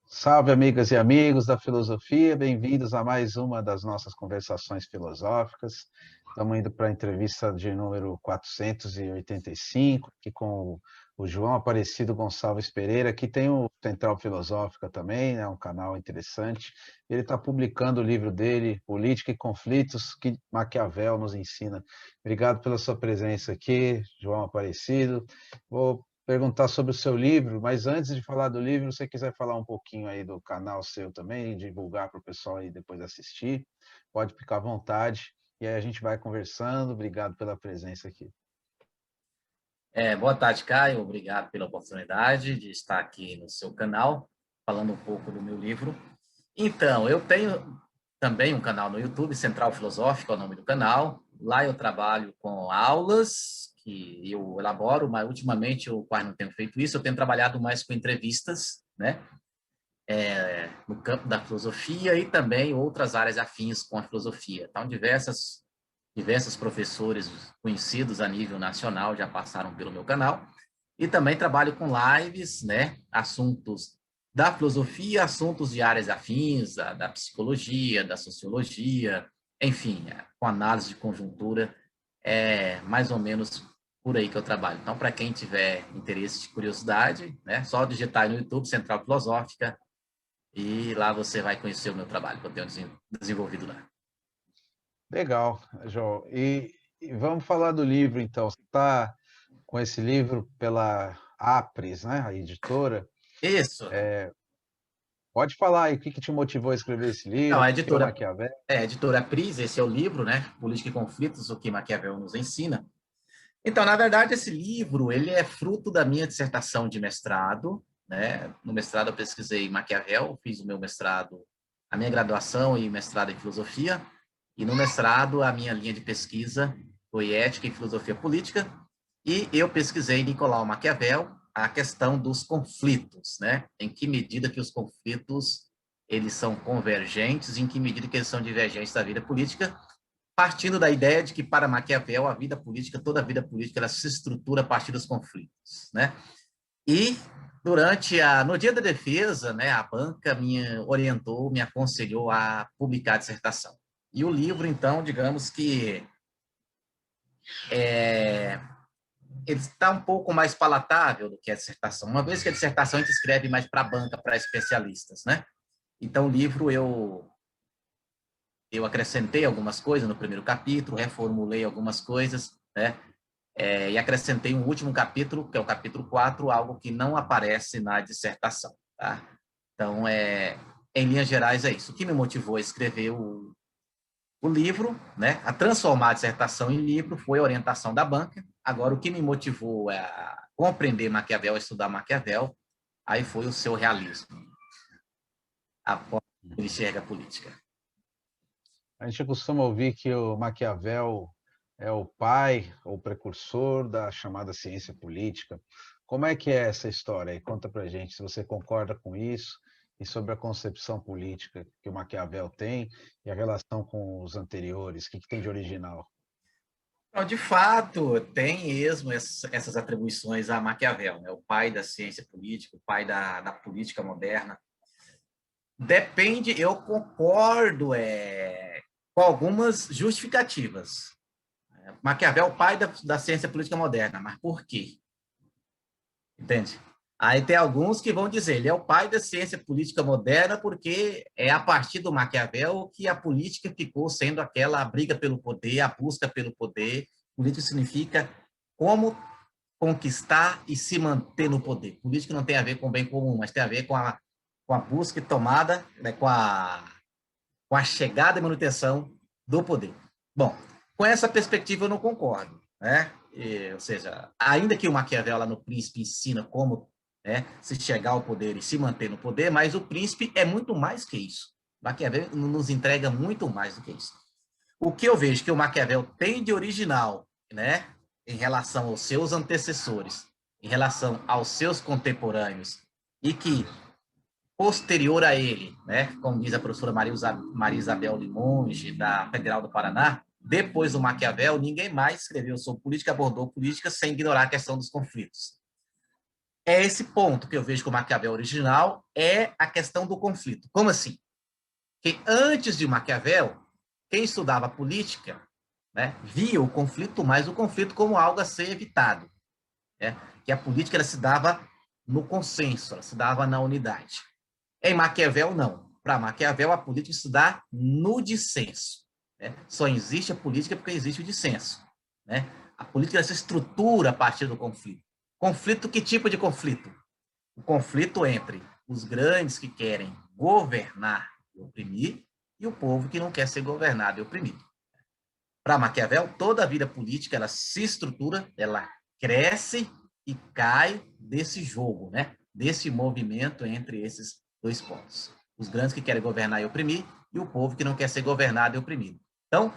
Salve, amigas e amigos da filosofia, bem-vindos a mais uma das nossas conversações filosóficas. Estamos indo para a entrevista de número 485, aqui com o João Aparecido Gonçalves Pereira, que tem o Central Filosófica também, né, um canal interessante. Ele está publicando o livro dele, Política e Conflitos, que Maquiavel nos ensina. Obrigado pela sua presença aqui, João Aparecido. Vou perguntar sobre o seu livro, mas antes de falar do livro, se você quiser falar um pouquinho aí do canal seu também, divulgar para o pessoal aí depois assistir, pode ficar à vontade, e aí a gente vai conversando. Obrigado pela presença aqui. Boa tarde, Caio. Obrigado pela oportunidade de estar aqui no seu canal, falando um pouco do meu livro. Então, eu tenho também um canal no YouTube, Central Filosófico é o nome do canal. Lá eu trabalho com aulas que eu elaboro, mas ultimamente eu quase não tenho feito isso. Eu tenho trabalhado mais com entrevistas, né? No campo da filosofia e também outras áreas afins com a filosofia. Então, diversos professores conhecidos a nível nacional já passaram pelo meu canal. E também trabalho com lives, né? Assuntos da filosofia, assuntos de áreas afins, da psicologia, da sociologia, enfim, com análise de conjuntura, é mais ou menos por aí que eu trabalho. Então, para quem tiver interesse de curiosidade, né? Só digitar aí no YouTube Central Filosófica e lá você vai conhecer o meu trabalho que eu tenho desenvolvido lá. Legal, João. E vamos falar do livro, então. Você está com esse livro pela Apres, né, a editora. Isso. Pode falar aí, o que que te motivou a escrever esse Não, livro? a Por que o editora, Maquiavel? a editora Pris, esse é o livro, né? Política e Conflitos, o que Maquiavel nos ensina. Então, na verdade, esse livro, ele é fruto da minha dissertação de mestrado, né? No mestrado eu pesquisei Maquiavel, fiz o meu mestrado, a minha graduação e mestrado em filosofia, e no mestrado a minha linha de pesquisa foi ética e filosofia política, e eu pesquisei Nicolau Maquiavel, a questão dos conflitos, né? Em que medida que os conflitos eles são convergentes, em que medida que eles são divergentes da vida política, partindo da ideia de que para Maquiavel a vida política, toda a vida política, ela se estrutura a partir dos conflitos, né? E no dia da defesa, né, a banca me orientou, me aconselhou a publicar a dissertação. E o livro, então, digamos que ele está um pouco mais palatável do que a dissertação, uma vez que a dissertação a gente escreve mais para a banca, para especialistas, né? Então, o livro eu acrescentei algumas coisas no primeiro capítulo, reformulei algumas coisas, né? E acrescentei um último capítulo, que é o capítulo 4, algo que não aparece na dissertação. Tá? Então, em linhas gerais, é isso. O que me motivou a escrever o livro, né, a transformar a dissertação em livro, foi a orientação da banca. Agora, o que me motivou a compreender Maquiavel, a estudar Maquiavel, aí foi o seu realismo, a forma que ele enxerga a política. A gente costuma ouvir que o Maquiavel é o pai ou precursor da chamada ciência política. Como é que é essa história aí? Conta pra gente se você concorda com isso e sobre a concepção política que o Maquiavel tem e a relação com os anteriores. O que que tem de original? Então, de fato, tem mesmo essas atribuições a Maquiavel, né? O pai da ciência política, o pai da política moderna. Depende, eu concordo com algumas justificativas. Maquiavel é o pai da ciência política moderna, mas por quê? Entende? Aí tem alguns que vão dizer, ele é o pai da ciência política moderna porque é a partir do Maquiavel que a política ficou sendo aquela briga pelo poder, a busca pelo poder. Política significa como conquistar e se manter no poder. Política não tem a ver com o bem comum, mas tem a ver com a busca e tomada, né, com a chegada e manutenção do poder. Bom, com essa perspectiva eu não concordo, né? Ou seja, ainda que o Maquiavel lá no Príncipe ensina como, né, se chegar ao poder e se manter no poder, mas o Príncipe é muito mais que isso. Maquiavel nos entrega muito mais do que isso. O que eu vejo que o Maquiavel tem de original, né, em relação aos seus antecessores, em relação aos seus contemporâneos, e que posterior a ele, né, como diz a professora Maria Isabel Limonge, da Federal do Paraná, depois do Maquiavel, ninguém mais escreveu sobre política, abordou política sem ignorar a questão dos conflitos. é esse ponto que eu vejo que o Maquiavel original é a questão do conflito. Como assim? Que antes de Maquiavel, quem estudava política, né, via o conflito, mas o conflito como algo a ser evitado. Né? Que a política ela se dava no consenso, ela se dava na unidade. Em Maquiavel, não. Para Maquiavel, a política se dá no dissenso. Né? Só existe a política porque existe o dissenso. Né? A política se estrutura a partir do conflito. Conflito, que tipo de conflito? O conflito entre os grandes que querem governar e oprimir e o povo que não quer ser governado e oprimido. Para Maquiavel, toda a vida política ela se estrutura, ela cresce e cai desse jogo, né? Desse movimento entre esses dois pontos. Os grandes que querem governar e oprimir e o povo que não quer ser governado e oprimido. Então,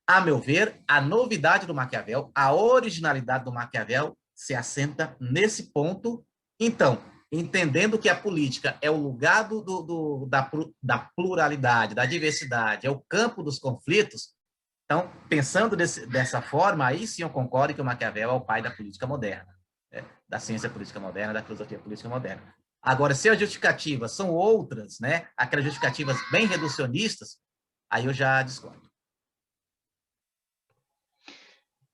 a meu ver, a novidade do Maquiavel, a originalidade do Maquiavel se assenta nesse ponto. Então, entendendo que a política é o lugar da pluralidade, da diversidade, é o campo dos conflitos, então, pensando dessa forma, aí sim eu concordo que o Maquiavel é o pai da política moderna, né? Da ciência política moderna, da filosofia política moderna. Agora, se as justificativas são outras, né? Aquelas justificativas bem reducionistas, aí eu já discordo.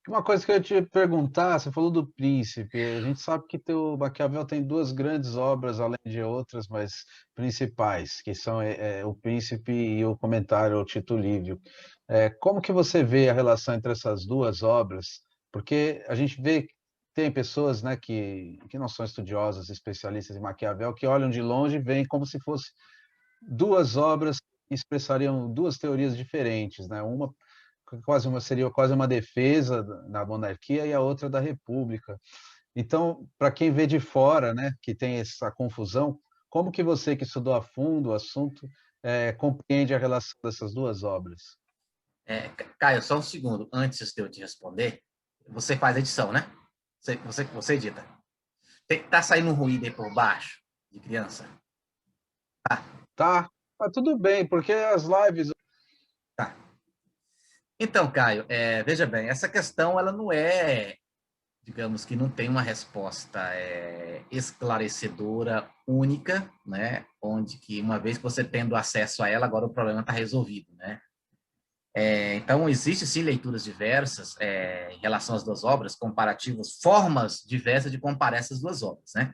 Uma coisa que eu ia te perguntar, você falou do Príncipe. A gente sabe que o Maquiavel tem duas grandes obras, além de outras, mas principais, que são o Príncipe e o Comentário ao Tito Livio. Como que você vê a relação entre essas duas obras? Porque a gente vê que tem pessoas, né, que não são estudiosas, especialistas em Maquiavel, que olham de longe e veem como se fosse duas obras que expressariam duas teorias diferentes, né? Seria quase uma defesa da monarquia e a outra da república. Então, para quem vê de fora, né, que tem essa confusão, como que você que estudou a fundo o assunto compreende a relação dessas duas obras? Caio, só um segundo, antes de eu te responder, você faz edição, né? Você edita. Tá saindo um ruído aí por baixo, de criança? Tá, tudo bem, porque as lives. Tá. Então, Caio, veja bem, essa questão ela não é, digamos que não tem uma resposta esclarecedora, única, né? Onde que uma vez que você tendo acesso a ela, agora o problema está resolvido, né? Então, existem sim leituras diversas em relação às duas obras, comparativos, formas diversas de comparar essas duas obras, né?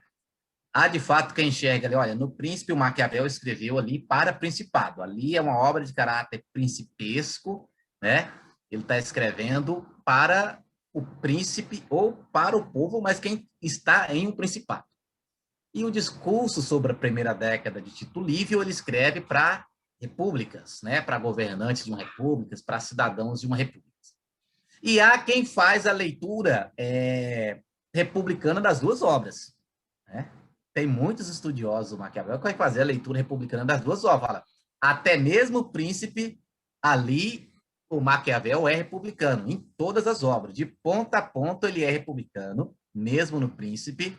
Há, de fato, quem enxerga ali, olha, no Príncipe, o Maquiavel escreveu ali para principado. Ali é uma obra de caráter principesco, né? Ele está escrevendo para o príncipe ou para o povo, mas quem está em um principado. E o discurso sobre a primeira década de Tito Livio, ele escreve para repúblicas, né? Para governantes de uma república, para cidadãos de uma república. E há quem faz a leitura republicana das duas obras, né? Tem muitos estudiosos do Maquiavel que vai fazer a leitura republicana das duas obras. Até mesmo o Príncipe, ali, o Maquiavel é republicano, em todas as obras. De ponta a ponta, ele é republicano, mesmo no Príncipe.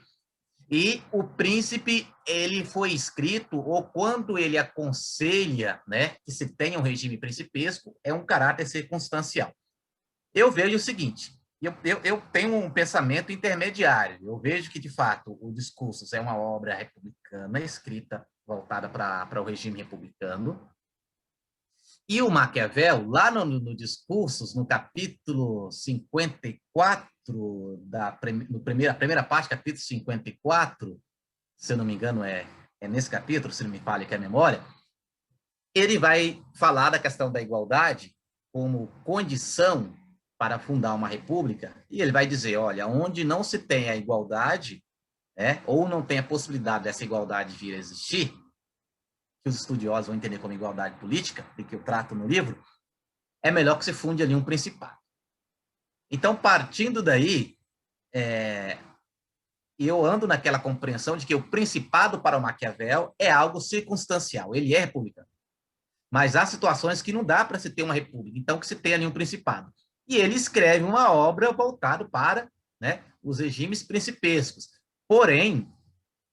E o Príncipe, ele foi escrito, ou quando ele aconselha, né, que se tenha um regime principesco, é um caráter circunstancial. Eu vejo o seguinte, eu tenho um pensamento intermediário. Eu vejo que, de fato, o Discursos é uma obra republicana, escrita, voltada para o regime republicano. E o Maquiavel, lá no Discursos, no capítulo 54, a primeira parte, capítulo 54, se eu não me engano, é nesse capítulo, se não me falha aqui a memória, ele vai falar da questão da igualdade como condição para fundar uma república, e ele vai dizer, olha, onde não se tem a igualdade, ou não tem a possibilidade dessa igualdade vir a existir, que os estudiosos vão entender como igualdade política, e que eu trato no livro, é melhor que se funde ali um principado. Então, partindo daí, eu ando naquela compreensão de que o principado para o Maquiavel é algo circunstancial, ele é republicano. Mas há situações que não dá para se ter uma república, então que se tem ali um principado. E ele escreve uma obra voltada para, né, os regimes principescos. Porém,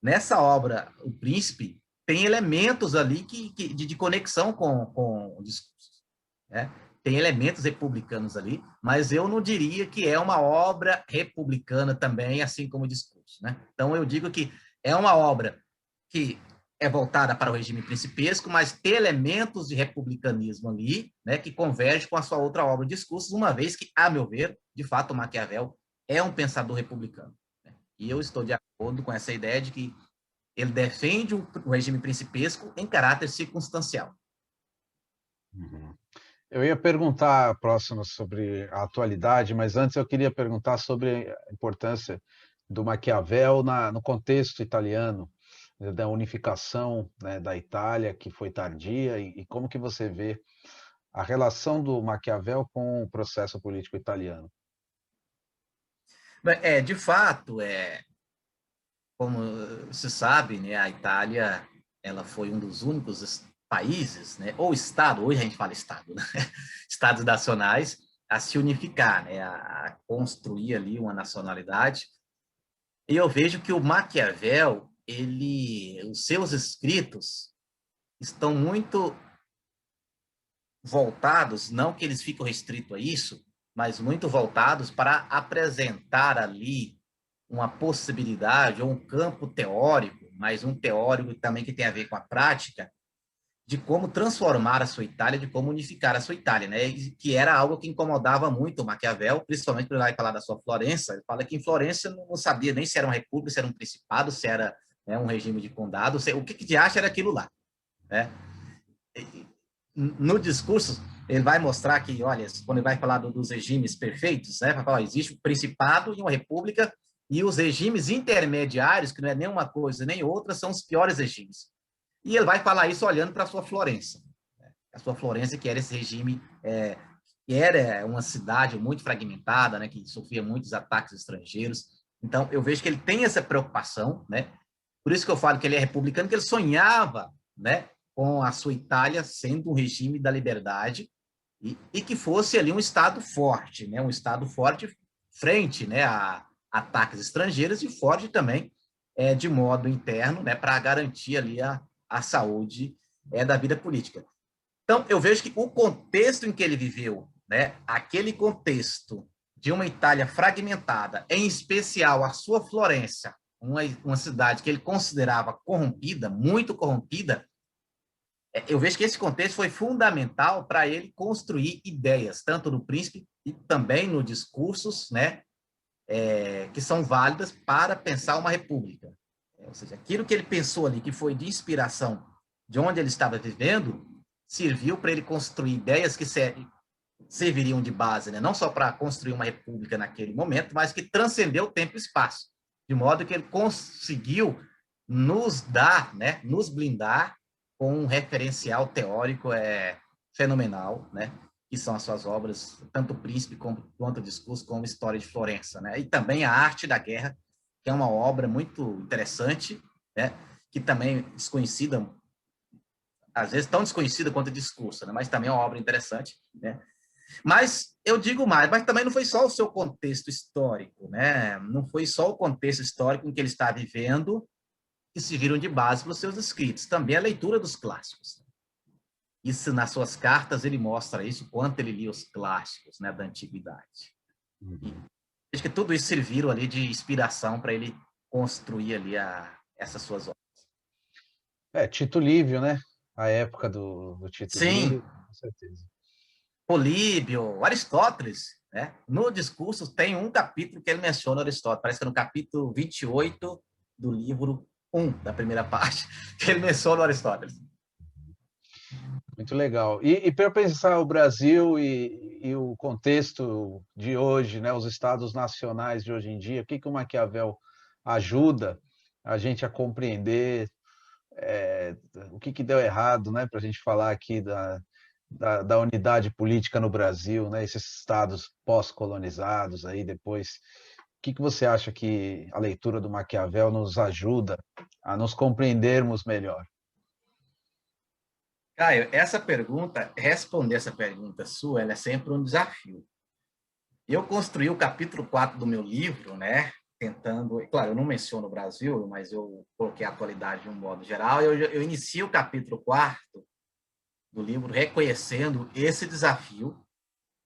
nessa obra, O Príncipe, tem elementos ali de conexão com o discurso. Né? Tem elementos republicanos ali, mas eu não diria que é uma obra republicana também, assim como o discurso. outros, né? Então, eu digo que é uma obra que é voltada para o regime principesco, mas tem elementos de republicanismo ali, né, que converge com a sua outra obra, Discursos, uma vez que, a meu ver, de fato, Maquiavel é um pensador republicano, né? E eu estou de acordo com essa ideia de que ele defende o regime principesco em caráter circunstancial. Uhum. Eu ia perguntar próximo sobre a atualidade, mas antes eu queria perguntar sobre a importância do Maquiavel no contexto italiano, da unificação, né, da Itália, que foi tardia, e como que você vê a relação do Maquiavel com o processo político italiano. De fato, como se sabe, né, a Itália ela foi um dos únicos países, né, ou estado, hoje a gente fala estado, né, estados nacionais, a se unificar, né, a construir ali uma nacionalidade. E eu vejo que o Maquiavel, os seus escritos estão muito voltados, não que eles ficam restritos a isso, mas muito voltados para apresentar ali uma possibilidade ou um campo teórico, mas um teórico também que tem a ver com a prática, de como transformar a sua Itália, de como unificar a sua Itália, né? Que era algo que incomodava muito o Maquiavel, principalmente quando ele vai falar da sua Florença. Ele fala que em Florença não sabia nem se era uma república, se era um principado, se era, né, um regime de condado, o que de acha era aquilo lá, né? No discurso, ele vai mostrar que, olha, quando ele vai falar dos regimes perfeitos, né, vai falar, existe um principado e uma república, e os regimes intermediários, que não é nem uma coisa nem outra, são os piores regimes. E ele vai falar isso olhando para a sua Florença. A sua Florença, que era esse regime, que era uma cidade muito fragmentada, né, que sofria muitos ataques estrangeiros. Então, eu vejo que ele tem essa preocupação, né? Por isso que eu falo que ele é republicano, que ele sonhava, né, com a sua Itália sendo um regime da liberdade e que fosse ali um Estado forte, né, um Estado forte frente, né, a ataques estrangeiros e forte também de modo interno, né, para garantir ali a saúde da vida política. Então, eu vejo que o contexto em que ele viveu, né, aquele contexto de uma Itália fragmentada, em especial a sua Florença, uma cidade que ele considerava corrompida, muito corrompida, eu vejo que esse contexto foi fundamental para ele construir ideias, tanto no Príncipe e também nos discursos, né, que são válidas para pensar uma república. Ou seja, aquilo que ele pensou ali, que foi de inspiração de onde ele estava vivendo, serviu para ele construir ideias que serviriam de base, né? Não só para construir uma república naquele momento, mas que transcendeu tempo e espaço, de modo que ele conseguiu nos dar, né, nos blindar com um referencial teórico fenomenal, né, que são as suas obras, tanto o Príncipe quanto o Discurso, como História de Florença, né, e também a Arte da Guerra, que é uma obra muito interessante, né, que também é desconhecida, às vezes tão desconhecida quanto o Discurso, né, mas também é uma obra interessante, né. Mas eu digo mais, mas também não foi só o seu contexto histórico, né, não foi só o contexto histórico em que ele está vivendo que serviram de base para os seus escritos, também a leitura dos clássicos. Isso, nas suas cartas, ele mostra isso, quanto ele lia os clássicos, né, da antiguidade. E acho que tudo isso serviram ali de inspiração para ele construir ali essas suas obras. Tito Livio, né? A época do Tito Sim, Livio, com certeza. Políbio, Aristóteles, né? No discurso tem um capítulo que ele menciona Aristóteles, parece que é no capítulo 28 do livro 1, da primeira parte, que ele menciona Aristóteles. Muito legal. E para pensar o Brasil e o contexto de hoje, né, os estados nacionais de hoje em dia, o que o Maquiavel ajuda a gente a compreender o que deu errado, né, para a gente falar aqui da unidade política no Brasil, né, esses estados pós-colonizados aí depois. O que você acha que a leitura do Maquiavel nos ajuda a nos compreendermos melhor? Caio, responder essa pergunta sua, ela é sempre um desafio. Eu construí o capítulo 4 do meu livro, né, tentando, claro, eu não menciono o Brasil, mas eu coloquei a atualidade de um modo geral, eu inicio o capítulo 4 do livro reconhecendo esse desafio,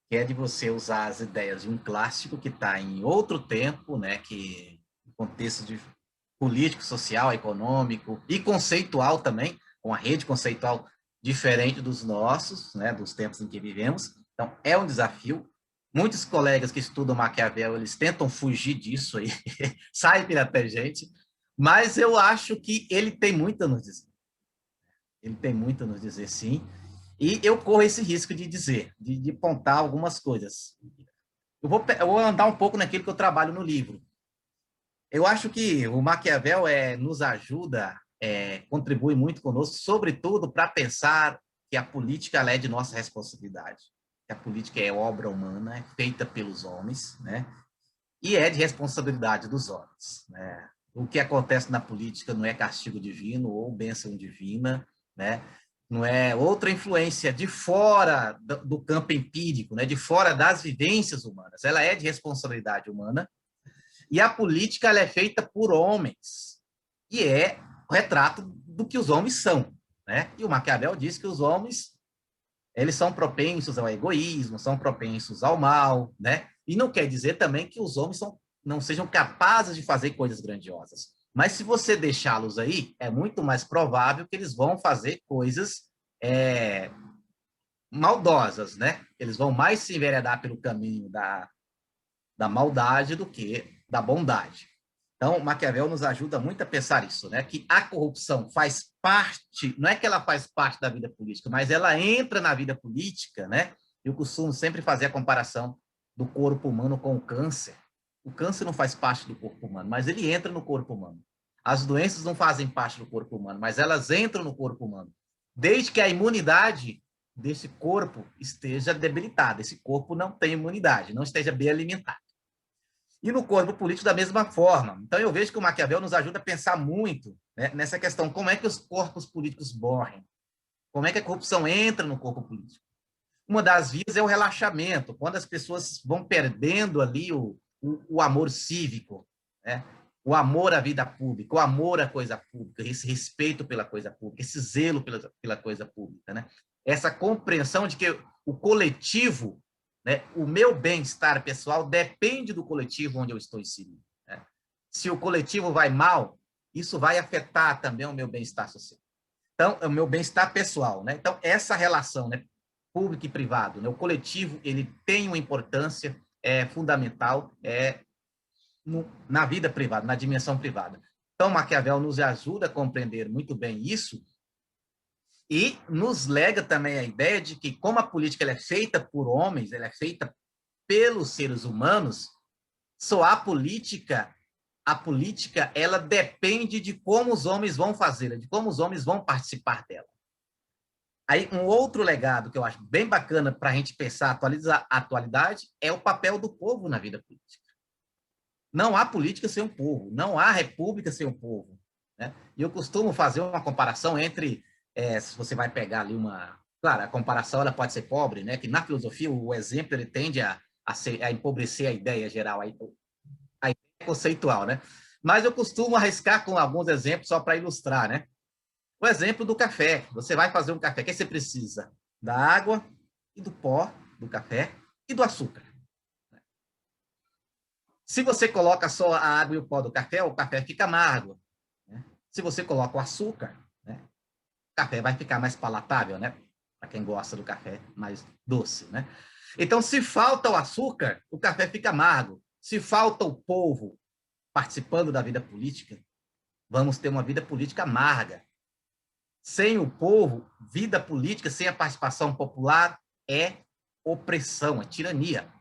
que é de você usar as ideias de um clássico que está em outro tempo, né, que contexto de político, social, econômico e conceitual também, uma rede conceitual diferente dos nossos, né, dos tempos em que vivemos. Então, é um desafio. Muitos colegas que estudam Maquiavel, eles tentam fugir disso aí, saem pela tangente, mas eu acho que ele tem muito a nos dizer. Ele tem muito a nos dizer, sim. E eu corro esse risco de dizer, de apontar algumas coisas. Eu vou andar um pouco naquilo que eu trabalho no livro. Eu acho que o Maquiavel nos ajuda, contribui muito conosco, sobretudo para pensar que a política ela é de nossa responsabilidade. Que a política é obra humana, é feita pelos homens, né? E é de responsabilidade dos homens, né? O que acontece na política não é castigo divino ou bênção divina, né? Não é outra influência de fora do campo empírico, né? De fora das vivências humanas. Ela é de responsabilidade humana. E a política ela é feita por homens. E é o retrato do que os homens são, né? E o Maquiavel diz que os homens eles são propensos ao egoísmo, são propensos ao mal, né? E não quer dizer também que os homens não sejam capazes de fazer coisas grandiosas. Mas se você deixá-los aí, é muito mais provável que eles vão fazer coisas maldosas, né? Eles vão mais se enveredar pelo caminho da maldade do que da bondade. Então, Maquiavel nos ajuda muito a pensar isso, né? Que a corrupção faz parte, não é que ela faz parte da vida política, mas ela entra na vida política, né? Eu costumo sempre fazer a comparação do corpo humano com o câncer. O câncer não faz parte do corpo humano, mas ele entra no corpo humano. As doenças não fazem parte do corpo humano, mas elas entram no corpo humano. Desde que a imunidade desse corpo esteja debilitada, esse corpo não tem imunidade, não esteja bem alimentado. E no corpo político da mesma forma. Então, eu vejo que o Maquiavel nos ajuda a pensar muito, né, nessa questão, como é que os corpos políticos morrem? Como é que a corrupção entra no corpo político? Uma das vias é o relaxamento, quando as pessoas vão perdendo ali o amor cívico, né? O amor à vida pública, o amor à coisa pública, esse respeito pela coisa pública, esse zelo pela coisa pública, né? Essa compreensão de que o coletivo, né, o meu bem-estar pessoal depende do coletivo onde eu estou inserido, né? Se o coletivo vai mal, isso vai afetar também o meu bem-estar social. Então, é o meu bem-estar pessoal, né? Então, essa relação, né, público e privado, né? O coletivo, ele tem uma importância fundamental na vida privada, na dimensão privada. Então, Maquiavel nos ajuda a compreender muito bem isso e nos lega também a ideia de que, como a política ela é feita por homens, ela é feita pelos seres humanos, só a política ela depende de como os homens vão fazê-la, de como os homens vão participar dela. Aí, um outro legado que eu acho bem bacana para a gente pensar, atualizar a atualidade, é o papel do povo na vida política. Não há política sem o povo, não há república sem o povo, né? E eu costumo fazer uma comparação entre, se você vai pegar ali claro, a comparação ela pode ser pobre, né? Que na filosofia o exemplo ele tende a empobrecer a ideia geral, a ideia conceitual, né? Mas eu costumo arriscar com alguns exemplos só para ilustrar, né? O exemplo do café. Você vai fazer um café. O que você precisa? Da água e do pó do café e do açúcar. Se você coloca só a água e o pó do café, o café fica amargo, né? Se você coloca o açúcar, né, o café vai ficar mais palatável, né? Para quem gosta do café mais doce, né? Então, se falta o açúcar, o café fica amargo. Se falta o povo participando da vida política, vamos ter uma vida política amarga. Sem o povo, vida política, sem a participação popular, é opressão, é tirania.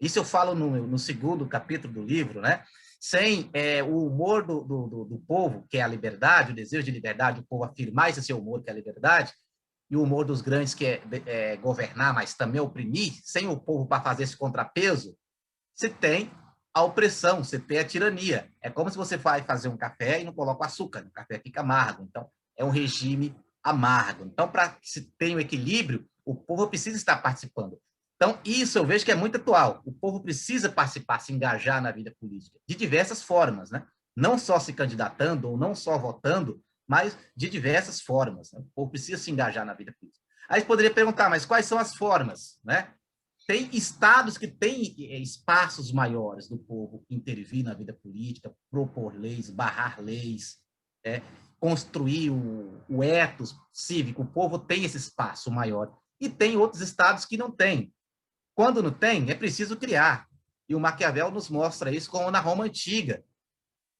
Isso eu falo no segundo capítulo do livro, né? Sem o humor do povo, que é a liberdade, o desejo de liberdade, o povo afirmar esse seu humor, que é a liberdade, e o humor dos grandes, que é governar, mas também oprimir, sem o povo para fazer esse contrapeso, você tem a opressão, você tem a tirania. É como se você vai fazer um café e não coloca açúcar, o café fica amargo. Então, é um regime amargo. Então, para que se tenha o equilíbrio, o povo precisa estar participando. Então, isso eu vejo que é muito atual. O povo precisa participar, se engajar na vida política, de diversas formas, né? Não só se candidatando ou não só votando, mas de diversas formas, né? O povo precisa se engajar na vida política. Aí você poderia perguntar, mas quais são as formas, né? Tem estados que têm espaços maiores do povo intervir na vida política, propor leis, barrar leis, construir o ethos cívico. O povo tem esse espaço maior. E tem outros estados que não têm. Quando não tem, é preciso criar. E o Maquiavel nos mostra isso como na Roma Antiga.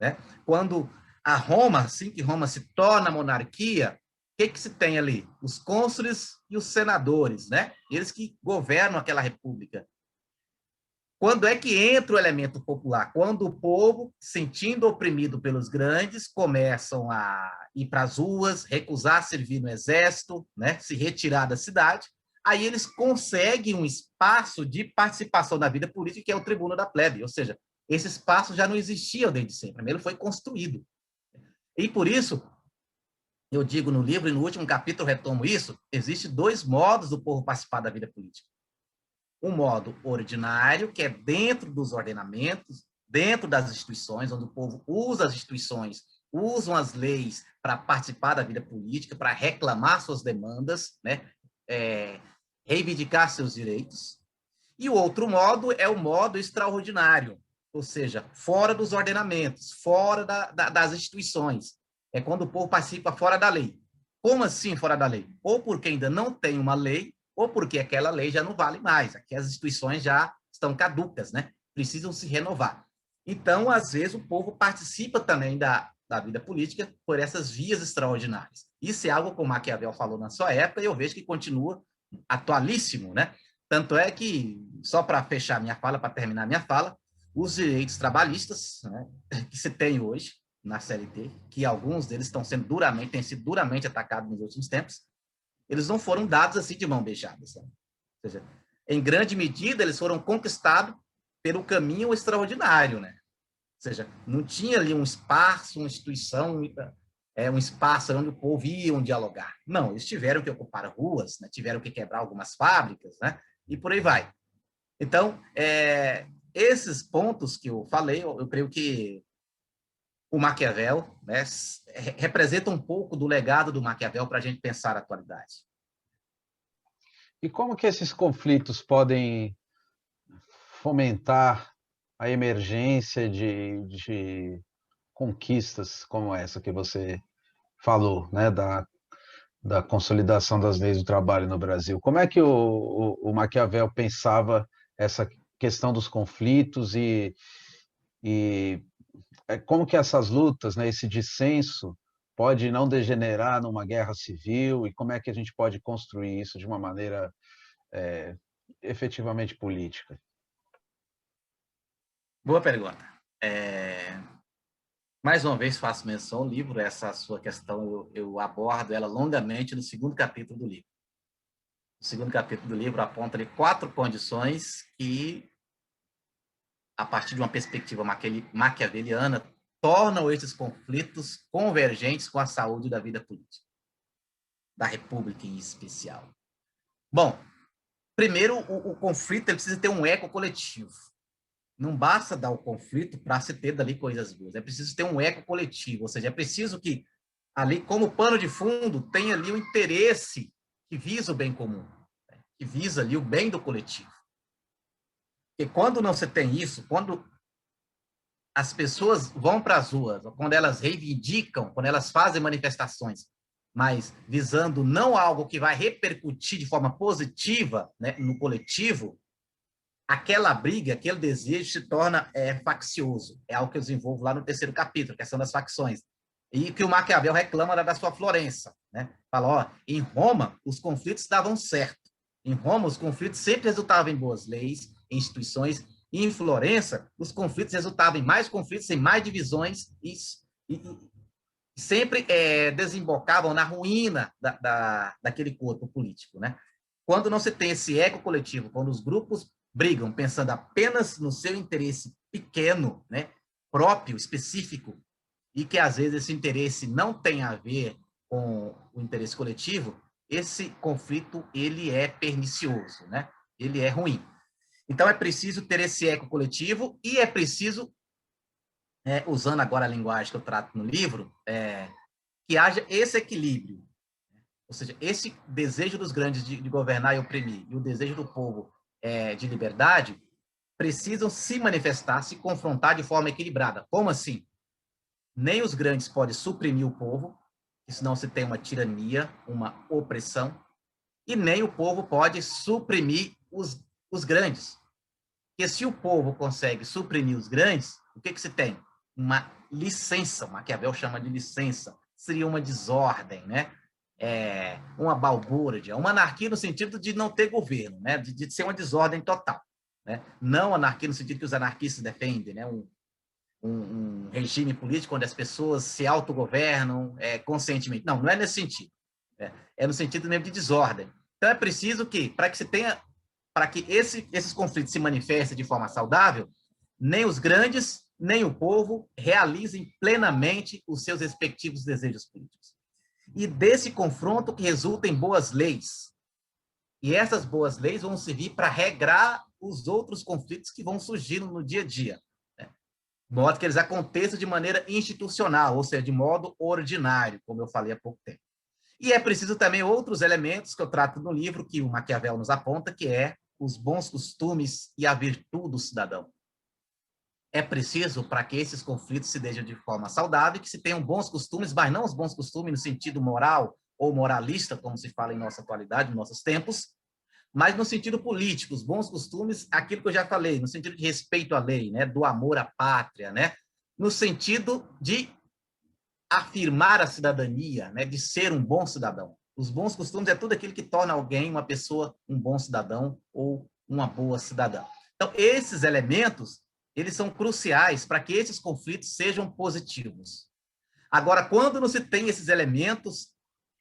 Né? Quando a Roma, assim que Roma se torna monarquia, o que se tem ali? Os cônsules e os senadores, né? Eles que governam aquela república. Quando é que entra o elemento popular? Quando o povo, sentindo oprimido pelos grandes, começam a ir para as ruas, recusar servir no exército, né? Se retirar da cidade, aí eles conseguem um espaço de participação na vida política, que é o tribuno da plebe, ou seja, esse espaço já não existia desde sempre, primeiro foi construído. E por isso, eu digo no livro, e no último capítulo retomo isso, existem dois modos do povo participar da vida política. Um modo ordinário, que é dentro dos ordenamentos, dentro das instituições, onde o povo usa as instituições, usam as leis para participar da vida política, para reclamar suas demandas, né? Reivindicar seus direitos. E o outro modo é o modo extraordinário, ou seja, fora dos ordenamentos, fora das instituições. É quando o povo participa fora da lei. Como assim fora da lei? Ou porque ainda não tem uma lei, ou porque aquela lei já não vale mais, aqui as instituições já estão caducas, né? Precisam se renovar. Então, às vezes, o povo participa também da vida política por essas vias extraordinárias. Isso é algo que o Maquiavel falou na sua época e eu vejo que continua atualíssimo, né? Tanto é que, só para fechar minha fala, para terminar minha fala, os direitos trabalhistas, né, que se tem hoje na CLT, que alguns deles têm sido duramente atacados nos últimos tempos, eles não foram dados assim de mão beijada. Sabe? Ou seja, em grande medida, eles foram conquistados pelo caminho extraordinário, né? Ou seja, não tinha ali um espaço, uma instituição, um espaço onde o povo ia dialogar. Não, eles tiveram que ocupar ruas, né? Tiveram que quebrar algumas fábricas, né? E por aí vai. Então, esses pontos que eu falei, eu creio que o Maquiavel, né, representa um pouco do legado do Maquiavel para a gente pensar a atualidade. E como que esses conflitos podem fomentar a emergência de conquistas como essa que você falou, né, da consolidação das leis do trabalho no Brasil? Como é que o Maquiavel pensava essa questão dos conflitos e como que essas lutas, né, esse dissenso pode não degenerar numa guerra civil e como é que a gente pode construir isso de uma maneira efetivamente política? Boa pergunta. Mais uma vez faço menção ao livro, essa sua questão eu abordo ela longamente no segundo capítulo do livro. O segundo capítulo do livro aponta ali 4 condições que, a partir de uma perspectiva maquiaveliana, tornam esses conflitos convergentes com a saúde da vida política, da República em especial. Bom, primeiro, o conflito ele precisa ter um eco coletivo. Não basta dar o conflito para se ter dali coisas boas. É preciso ter um eco coletivo, ou seja, é preciso que ali, como pano de fundo, tenha ali o interesse que visa o bem comum, né? Que visa ali o bem do coletivo. Porque quando não se tem isso, quando as pessoas vão para as ruas, quando elas reivindicam, quando elas fazem manifestações, mas visando não algo que vai repercutir de forma positiva, né, no coletivo, aquela briga, aquele desejo se torna faccioso. É algo que eu desenvolvo lá no terceiro capítulo, a questão das facções. E que o Maquiavel reclama da sua Florença. Né? Fala, ó, em Roma, os conflitos davam certo. Em Roma, os conflitos sempre resultavam em boas leis, em instituições. E em Florença, os conflitos resultavam em mais conflitos, em mais divisões, e sempre desembocavam na ruína daquele corpo político. Né? Quando não se tem esse eco coletivo, quando os grupos brigam pensando apenas no seu interesse pequeno, né, próprio, específico, e que às vezes esse interesse não tem a ver com o interesse coletivo, esse conflito ele é pernicioso, né? Ele é ruim. Então é preciso ter esse eco coletivo e é preciso, usando agora a linguagem que eu trato no livro, que haja esse equilíbrio. Ou seja, esse desejo dos grandes de governar e oprimir e o desejo do povo de liberdade precisam se manifestar, se confrontar de forma equilibrada. Como assim? Nem os grandes podem suprimir o povo, senão se tem uma tirania, uma opressão, e nem o povo pode suprimir os grandes. Porque se o povo consegue suprimir os grandes, o que se tem? Uma licença, Maquiavel chama de licença, seria uma desordem, né? Uma balbúrdia, uma anarquia no sentido de não ter governo, né? de ser uma desordem total. Né? Não anarquia no sentido que os anarquistas defendem, né? Um regime político onde as pessoas se autogovernam conscientemente. Não, não é nesse sentido. É no sentido mesmo de desordem. Então é preciso que, para que esses conflitos se manifestem de forma saudável, nem os grandes, nem o povo realizem plenamente os seus respectivos desejos políticos. E desse confronto que resulta em boas leis. E essas boas leis vão servir para regrar os outros conflitos que vão surgindo no dia a dia. De modo que eles aconteçam de maneira institucional, ou seja, de modo ordinário, como eu falei há pouco tempo. E é preciso também outros elementos que eu trato no livro, que o Maquiavel nos aponta, que é os bons costumes e a virtude do cidadão. É preciso, para que esses conflitos se deixem de forma saudável, que se tenham bons costumes, mas não os bons costumes no sentido moral ou moralista, como se fala em nossa atualidade, nos nossos tempos, mas no sentido político, os bons costumes, aquilo que eu já falei, no sentido de respeito à lei, né, do amor à pátria, né, no sentido de afirmar a cidadania, né, de ser um bom cidadão. Os bons costumes é tudo aquilo que torna alguém, uma pessoa, um bom cidadão ou uma boa cidadã. Então, esses elementos, eles são cruciais para que esses conflitos sejam positivos. Agora, quando não se tem esses elementos,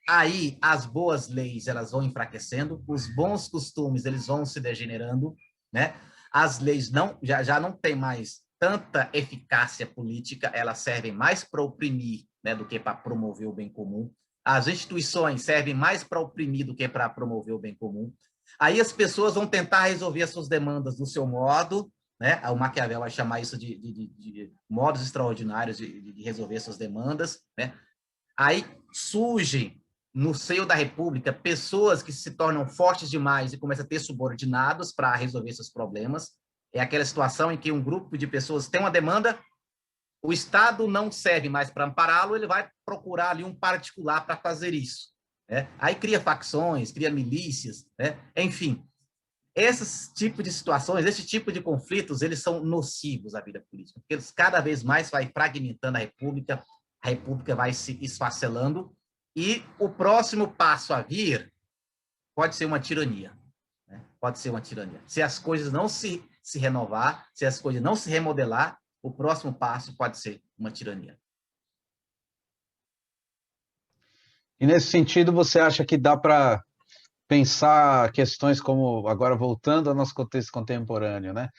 aí as boas leis elas vão enfraquecendo, os bons costumes eles vão se degenerando, né? As leis já não têm mais tanta eficácia política, elas servem mais para oprimir, né, do que para promover o bem comum. As instituições servem mais para oprimir do que para promover o bem comum. Aí as pessoas vão tentar resolver as suas demandas do seu modo, né? O Maquiavel vai chamar isso de modos extraordinários de resolver suas demandas, né? Aí surgem no seio da República pessoas que se tornam fortes demais e começam a ter subordinados para resolver seus problemas. É aquela situação em que um grupo de pessoas tem uma demanda, o Estado não serve mais para ampará-lo, ele vai procurar ali um particular para fazer isso. Né? Aí cria facções, cria milícias, né? Enfim. Esses tipos de situações, esse tipo de conflitos, eles são nocivos à vida política, porque eles cada vez mais vai fragmentando a República vai se esfacelando, e o próximo passo a vir pode ser uma tirania. Né? Pode ser uma tirania. Se as coisas não se renovar, se as coisas não se remodelar, o próximo passo pode ser uma tirania. E nesse sentido, você acha que dá para pensar questões como, agora voltando ao nosso contexto contemporâneo, né?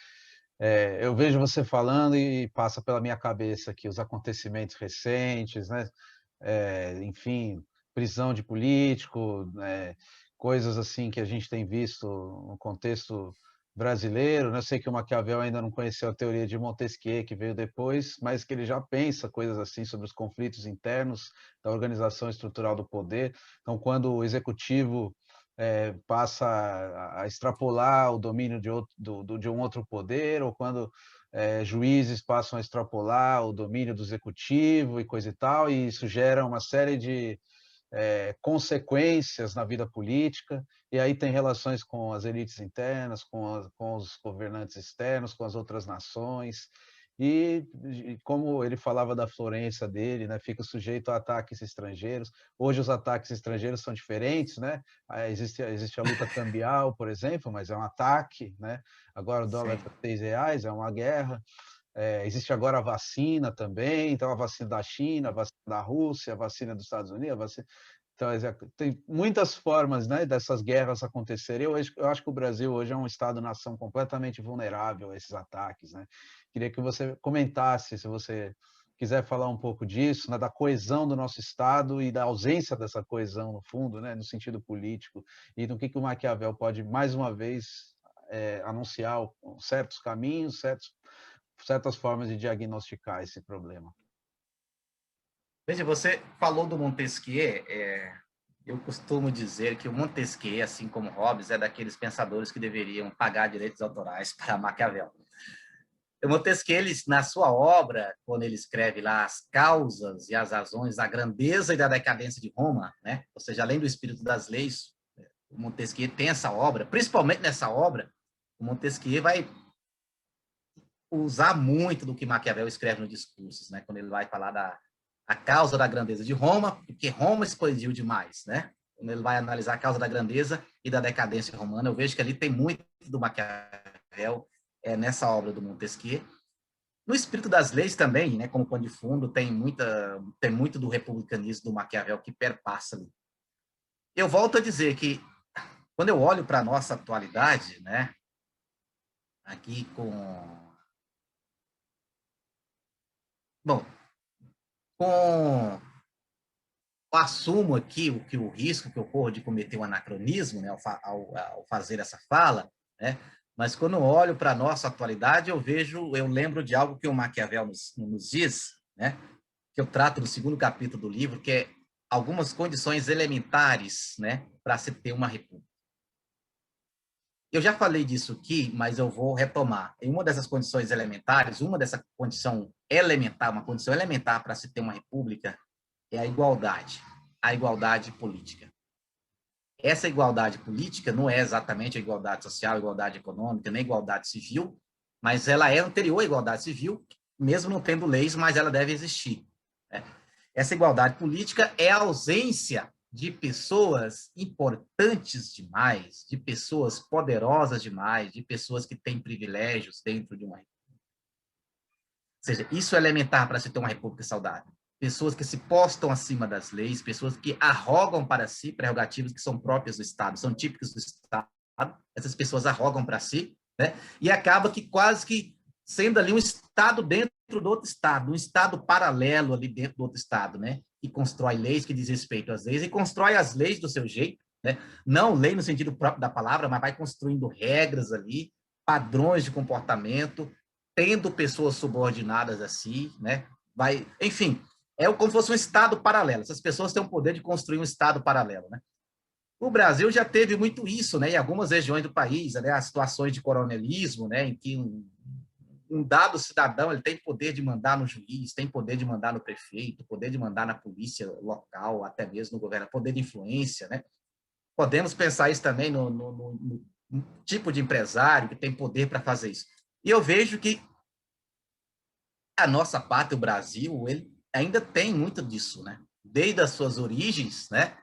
Eu vejo você falando e passa pela minha cabeça aqui os acontecimentos recentes, né? Enfim, prisão de político, coisas assim que a gente tem visto no contexto brasileiro, né? Eu sei que o Maquiavel ainda não conheceu a teoria de Montesquieu, que veio depois, mas que ele já pensa coisas assim sobre os conflitos internos da organização estrutural do poder. Então, quando o executivo passa a extrapolar o domínio de um outro poder, ou quando juízes passam a extrapolar o domínio do executivo e coisa e tal, e isso gera uma série de consequências na vida política, e aí tem relações com as elites internas, com os governantes externos, com as outras nações, e como ele falava da Florença dele, né, fica sujeito a ataques estrangeiros. Hoje os ataques estrangeiros são diferentes, né? Existe a luta cambial, por exemplo, mas é um ataque, né? Agora o dólar está R$ 6, é uma guerra. Existe agora a vacina também, então a vacina da China, a vacina da Rússia, a vacina dos Estados Unidos, então, tem muitas formas, né, dessas guerras acontecerem. Eu acho que o Brasil hoje é um Estado-nação completamente vulnerável a esses ataques, né? Queria que você comentasse, se você quiser falar um pouco disso, né, da coesão do nosso Estado e da ausência dessa coesão, no fundo, né, no sentido político, e do que o Maquiavel pode, mais uma vez, anunciar certos caminhos, certas formas de diagnosticar esse problema. Veja, você falou do Montesquieu, Eu costumo dizer que o Montesquieu, assim como Hobbes, é daqueles pensadores que deveriam pagar direitos autorais para Maquiavel. O Montesquieu, ele, na sua obra, quando ele escreve lá as causas e as razões da grandeza e da decadência de Roma, né? Ou seja, além do espírito das leis, o Montesquieu tem essa obra, principalmente nessa obra, o Montesquieu vai usar muito do que Maquiavel escreve no Discursos, né? Quando ele vai falar da a causa da grandeza de Roma, porque Roma expandiu demais, né? Quando ele vai analisar a causa da grandeza e da decadência romana, eu vejo que ali tem muito do Maquiavel nessa obra do Montesquieu. No Espírito das Leis também, né, como pano de fundo, tem muito do republicanismo do Maquiavel que perpassa ali. Eu volto a dizer que, quando eu olho para a nossa atualidade, né, aqui assumo aqui o risco que eu corro de cometer um anacronismo, né, ao fazer essa fala, né, mas quando eu olho para a nossa atualidade, eu lembro de algo que o Maquiavel nos diz, né, que eu trato no segundo capítulo do livro, que é algumas condições elementares, né, para se ter uma república. Eu já falei disso aqui, mas eu vou retomar. Em uma dessas condições elementares, uma condição elementar para se ter uma república é a igualdade política. Essa igualdade política não é exatamente a igualdade social, a igualdade econômica, nem a igualdade civil, mas ela é anterior à igualdade civil, mesmo não tendo leis, mas ela deve existir. Né? Essa igualdade política é a ausência de pessoas importantes demais, de pessoas poderosas demais, de pessoas que têm privilégios dentro de uma república. Ou seja, isso é elementar para se ter uma república saudável. Pessoas que se postam acima das leis, pessoas que arrogam para si prerrogativas que são próprias do Estado, são típicas do Estado. Essas pessoas arrogam para si, né? E acaba que quase que sendo ali um Estado dentro do outro Estado, um Estado paralelo ali dentro do outro Estado, né? Que constrói leis que diz respeito às leis e constrói as leis do seu jeito, né? Não lei no sentido próprio da palavra, mas vai construindo regras ali, padrões de comportamento, tendo pessoas subordinadas a si, né? Enfim, como se fosse um Estado paralelo. Essas pessoas têm o poder de construir um Estado paralelo, né? O Brasil já teve muito isso, né? Em algumas regiões do país, né? As situações de coronelismo, né? Em que um dado cidadão ele tem poder de mandar no juiz, tem poder de mandar no prefeito, poder de mandar na polícia local, até mesmo no governo, poder de influência, né? Podemos pensar isso também no tipo de empresário que tem poder para fazer isso. E eu vejo que a nossa pátria, o Brasil, ele ainda tem muito disso, né? Desde as suas origens, né?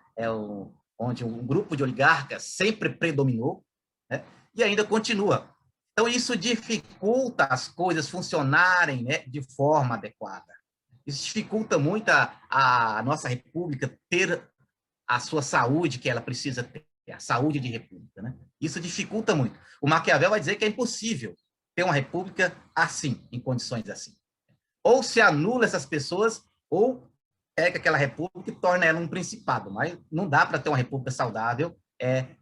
Onde um grupo de oligarcas sempre predominou, né? E ainda continua. Então, isso dificulta as coisas funcionarem, né, de forma adequada. Isso dificulta muito a nossa república ter a sua saúde que ela precisa ter, a saúde de república, né? Isso dificulta muito. O Maquiavel vai dizer que é impossível ter uma república assim, em condições assim. Ou se anula essas pessoas, ou pega aquela república e torna ela um principado. Mas não dá para ter uma república saudável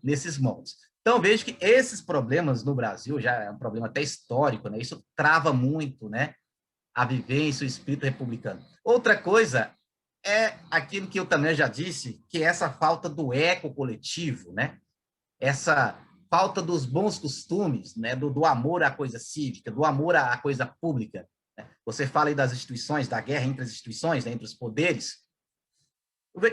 nesses moldes. Então, vejo que esses problemas no Brasil, já é um problema até histórico, né? Isso trava muito, né, a vivência, o espírito republicano. Outra coisa é aquilo que eu também já disse, que é essa falta do eco coletivo, né? Essa falta dos bons costumes, né? do amor à coisa cívica, do amor à coisa pública. Você fala aí das instituições, da guerra entre as instituições, né, entre os poderes.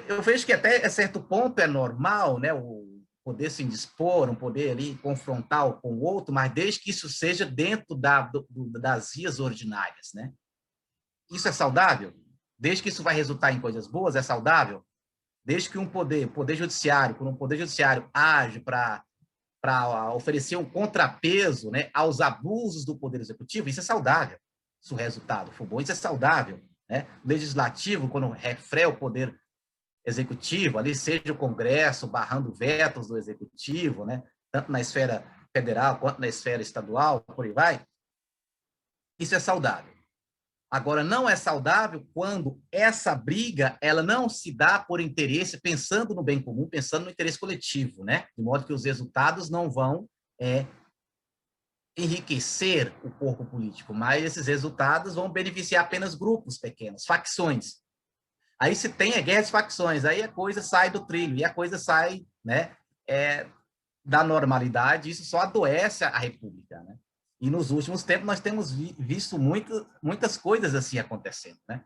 Eu vejo que até a certo ponto é normal, né, o poder se indispor, um poder ali confrontar com o outro, mas desde que isso seja dentro das vias ordinárias, né? Isso é saudável? Desde que isso vai resultar em coisas boas, é saudável? Desde que o poder judiciário, quando um poder judiciário age para oferecer um contrapeso, né, aos abusos do poder executivo, isso é saudável. Se o resultado for bom, isso é saudável. Né? Legislativo, quando refere o poder executivo, ali seja o Congresso barrando vetos do executivo, né? Tanto na esfera federal quanto na esfera estadual, por aí vai, isso é saudável. Agora, não é saudável quando essa briga ela não se dá por interesse, pensando no bem comum, pensando no interesse coletivo, né? De modo que os resultados não vão enriquecer o corpo político, mas esses resultados vão beneficiar apenas grupos pequenos, facções. Aí se tem a guerra de facções, aí a coisa sai do trilho, e a coisa sai, né, da normalidade, isso só adoece a República, né? E nos últimos tempos nós temos visto muitas coisas assim acontecendo, né?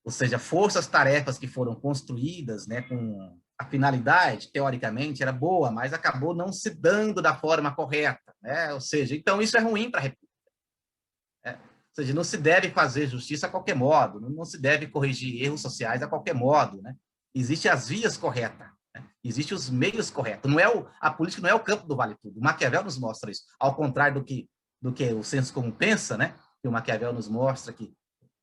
Ou seja, forças-tarefas que foram construídas, né, com a finalidade, teoricamente, era boa, mas acabou não se dando da forma correta, né? Ou seja, então isso é ruim para a República. Né? Ou seja, não se deve fazer justiça a qualquer modo, não se deve corrigir erros sociais a qualquer modo, né? Existem as vias corretas, né? Existem os meios corretos. A política não é o campo do vale tudo. O Maquiavel nos mostra isso, ao contrário do que o senso comum pensa, né? Que o Maquiavel nos mostra que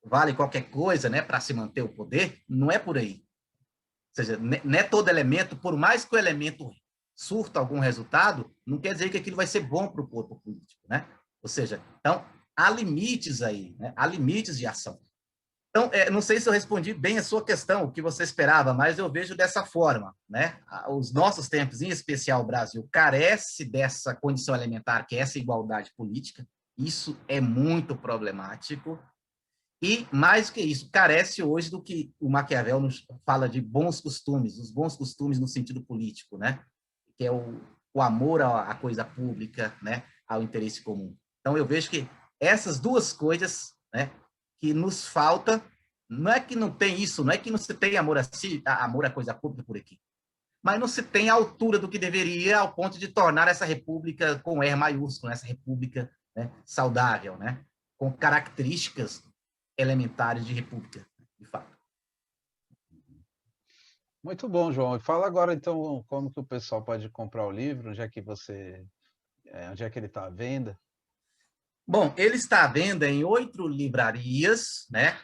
vale qualquer coisa, né, para se manter o poder, não é por aí. Ou seja, não é todo elemento, por mais que o elemento surta algum resultado, não quer dizer que aquilo vai ser bom para o corpo político, né? Ou seja, então, há limites aí, né? Há limites de ação. Então, não sei se eu respondi bem a sua questão, o que você esperava, mas eu vejo dessa forma, né? Os nossos tempos, em especial o Brasil, carece dessa condição elementar, que é essa igualdade política. Isso é muito problemático. E, mais do que isso, carece hoje do que o Maquiavel nos fala de bons costumes, os bons costumes no sentido político, né? Que é o amor à coisa pública, né? Ao interesse comum. Então, eu vejo que essas duas coisas, né, que nos falta, não é que não tem isso, não é que não se tem amor a si, amor à coisa pública por aqui, mas não se tem a altura do que deveria ao ponto de tornar essa república com R maiúsculo, essa república, né, saudável, né? Com características elementares de república, de fato. Muito bom, João. E fala agora, então, como que o pessoal pode comprar o livro, onde é que ele está à venda? Bom, ele está à venda em 8 livrarias, né?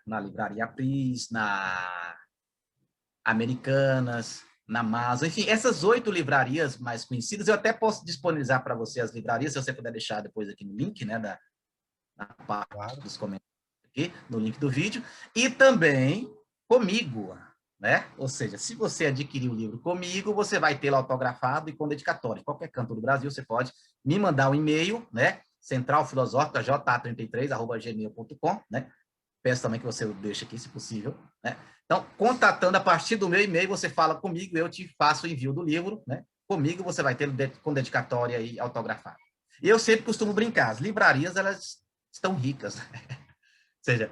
Na Livraria Pris, na Americanas, na Amazon, enfim, essas 8 livrarias mais conhecidas, eu até posso disponibilizar para você as livrarias, se você puder deixar depois aqui no link, né, na parte dos comentários aqui, no link do vídeo, e também comigo, né? Ou seja, se você adquirir o livro comigo, você vai tê-lo autografado e com dedicatória. Em qualquer canto do Brasil, você pode me mandar um e-mail, né? centralfilosófica.ja33@gmail.com, né? Peço também que você o deixe aqui, se possível, né? Então, contatando a partir do meu e-mail, você fala comigo, eu te faço o envio do livro, né? Comigo você vai ter com dedicatória e autografado. E eu sempre costumo brincar, as livrarias, elas estão ricas, né? Ou seja,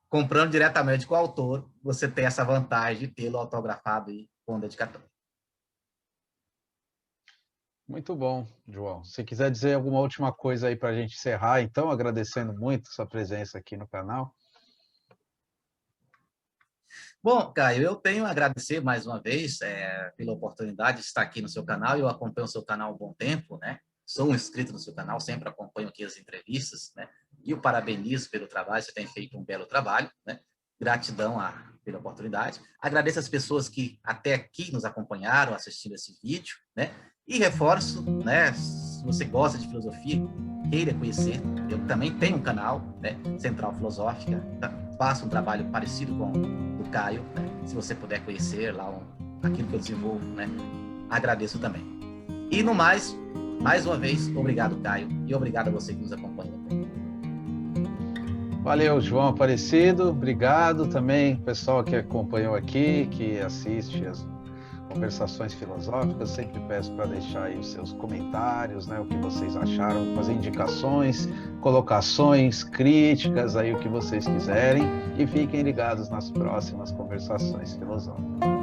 comprando diretamente com o autor, você tem essa vantagem de tê-lo autografado e com dedicatória. Muito bom, João. Se quiser dizer alguma última coisa aí para a gente encerrar, então, agradecendo muito sua presença aqui no canal. Bom, Caio, eu tenho a agradecer mais uma vez pela oportunidade de estar aqui no seu canal. Eu acompanho o seu canal há um bom tempo, né? Sou um inscrito no seu canal, sempre acompanho aqui as entrevistas, né? E o parabenizo pelo trabalho, você tem feito um belo trabalho, né? Gratidão pela oportunidade. Agradeço as pessoas que até aqui nos acompanharam assistindo esse vídeo, né? E reforço, né? Se você gosta de filosofia, queira conhecer, eu também tenho um canal, né? Central Filosófica, faço um trabalho parecido com o do Caio, né? Se você puder conhecer lá aquilo que eu desenvolvo, né? Agradeço também. E no mais uma vez, obrigado, Caio, e obrigado a você que nos acompanha. Valeu, João Aparecido, obrigado também, pessoal que acompanhou aqui, que assiste as conversações filosóficas, sempre peço para deixar aí os seus comentários, né, o que vocês acharam, fazer indicações, colocações, críticas, aí o que vocês quiserem, e fiquem ligados nas próximas conversações filosóficas.